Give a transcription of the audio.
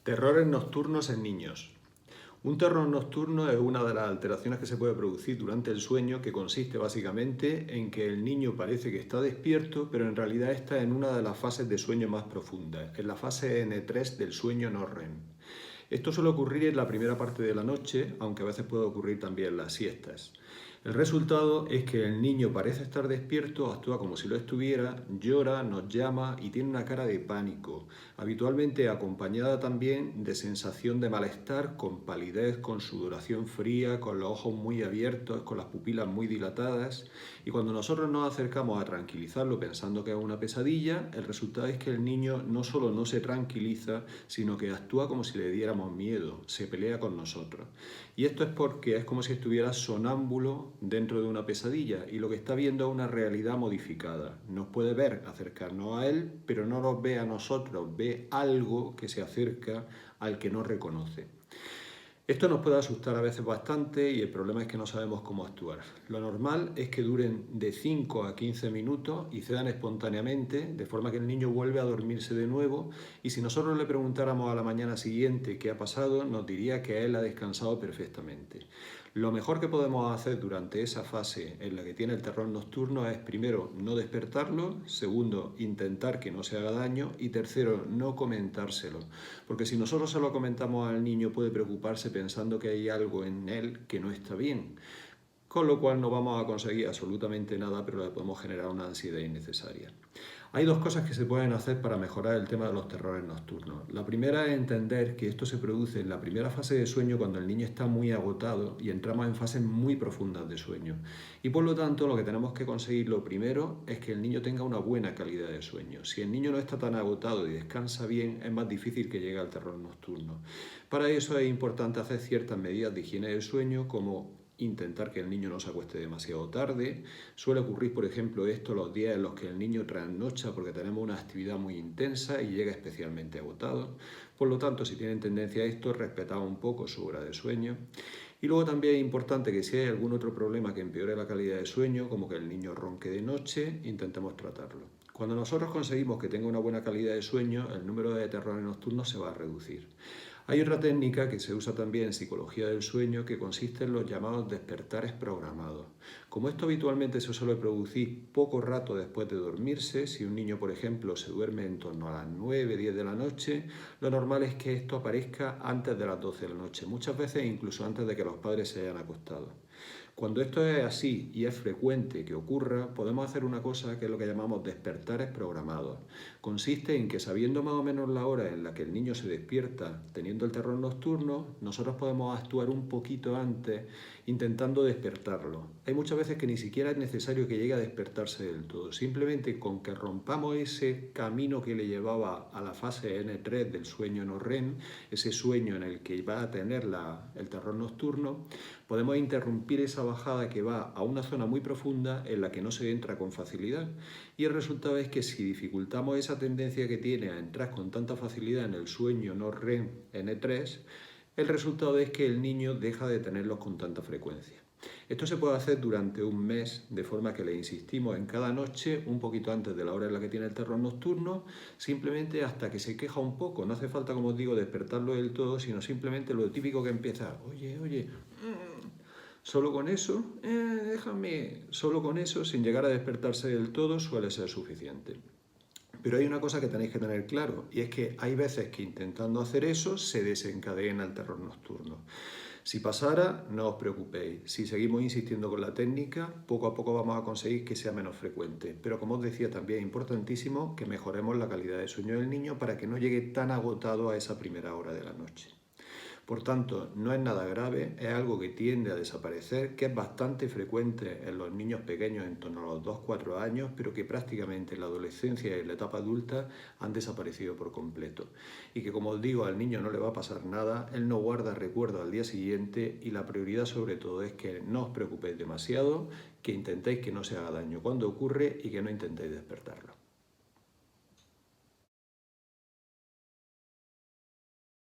Terrores nocturnos en niños. Un terror nocturno es una de las alteraciones que se puede producir durante el sueño, que consiste básicamente en que el niño parece que está despierto, pero en realidad está en una de las fases de sueño más profundas, en la fase N3 del sueño no REM. Esto suele ocurrir en la primera parte de la noche, aunque a veces puede ocurrir también en las siestas. El resultado es que el niño parece estar despierto, actúa como si lo estuviera, llora, nos llama y tiene una cara de pánico, habitualmente acompañada también de sensación de malestar, con palidez, con sudoración fría, con los ojos muy abiertos, con las pupilas muy dilatadas. Y cuando nosotros nos acercamos a tranquilizarlo pensando que es una pesadilla, el resultado es que el niño no solo no se tranquiliza, sino que actúa como si le diéramos miedo, se pelea con nosotros. Y esto es porque es como si estuviera sonámbulo dentro de una pesadilla y lo que está viendo es una realidad modificada. Nos puede ver acercarnos a él, pero no nos ve a nosotros, ve algo que se acerca al que no reconoce. Esto nos puede asustar a veces bastante y el problema es que no sabemos cómo actuar. Lo normal es que duren de 5 a 15 minutos y cedan espontáneamente, de forma que el niño vuelve a dormirse de nuevo, y si nosotros le preguntáramos a la mañana siguiente qué ha pasado, nos diría que él ha descansado perfectamente. Lo mejor que podemos hacer durante esa fase en la que tiene el terror nocturno es, primero, no despertarlo, segundo, intentar que no se haga daño y tercero, no comentárselo. Porque si nosotros se lo comentamos al niño puede preocuparse pensando que hay algo en él que no está bien, con lo cual no vamos a conseguir absolutamente nada, pero le podemos generar una ansiedad innecesaria. Hay dos cosas que se pueden hacer para mejorar el tema de los terrores nocturnos. La primera es entender que esto se produce en la primera fase de sueño cuando el niño está muy agotado y entramos en fases muy profundas de sueño. Y por lo tanto lo que tenemos que conseguir lo primero es que el niño tenga una buena calidad de sueño. Si el niño no está tan agotado y descansa bien, es más difícil que llegue al terror nocturno. Para eso es importante hacer ciertas medidas de higiene del sueño, como intentar que el niño no se acueste demasiado tarde. Suele ocurrir, por ejemplo, esto los días en los que el niño trasnocha porque tenemos una actividad muy intensa y llega especialmente agotado. Por lo tanto, si tienen tendencia a esto, respetad un poco su hora de sueño. Y luego también es importante que si hay algún otro problema que empeore la calidad de sueño, como que el niño ronque de noche, intentemos tratarlo. Cuando nosotros conseguimos que tenga una buena calidad de sueño, el número de terrores nocturnos se va a reducir. Hay otra técnica que se usa también en psicología del sueño que consiste en los llamados despertares programados. Como esto habitualmente se suele producir poco rato después de dormirse, si un niño, por ejemplo, se duerme en torno a las 9, 10 de la noche, lo normal es que esto aparezca antes de las 12 de la noche, muchas veces incluso antes de que los padres se hayan acostado. Cuando esto es así y es frecuente que ocurra, podemos hacer una cosa que es lo que llamamos despertares programados. Consiste en que, sabiendo más o menos la hora en la que el niño se despierta teniendo el terror nocturno, nosotros podemos actuar un poquito antes intentando despertarlo. Hay muchas veces que ni siquiera es necesario que llegue a despertarse del todo. Simplemente con que rompamos ese camino que le llevaba a la fase N3 del sueño no REM, ese sueño en el que va a tener el terror nocturno, podemos interrumpir esa bajada que va a una zona muy profunda en la que no se entra con facilidad. Y el resultado es que si dificultamos esa tendencia que tiene a entrar con tanta facilidad en el sueño no REM N3, el resultado es que el niño deja de tenerlos con tanta frecuencia. Esto se puede hacer durante un mes, de forma que le insistimos en cada noche, un poquito antes de la hora en la que tiene el terror nocturno, simplemente hasta que se queja un poco. No hace falta, como os digo, despertarlo del todo, sino simplemente lo típico que empieza, oye, solo con eso, solo con eso, sin llegar a despertarse del todo, suele ser suficiente. Pero hay una cosa que tenéis que tener claro, y es que hay veces que intentando hacer eso se desencadena el terror nocturno. Si pasara, no os preocupéis. Si seguimos insistiendo con la técnica, poco a poco vamos a conseguir que sea menos frecuente. Pero como os decía, también es importantísimo que mejoremos la calidad de sueño del niño para que no llegue tan agotado a esa primera hora de la noche. Por tanto, no es nada grave, es algo que tiende a desaparecer, que es bastante frecuente en los niños pequeños en torno a los 2-4 años, pero que prácticamente en la adolescencia y en la etapa adulta han desaparecido por completo. Y que, como os digo, al niño no le va a pasar nada, él no guarda recuerdo al día siguiente y la prioridad sobre todo es que no os preocupéis demasiado, que intentéis que no se haga daño cuando ocurre y que no intentéis despertarlo.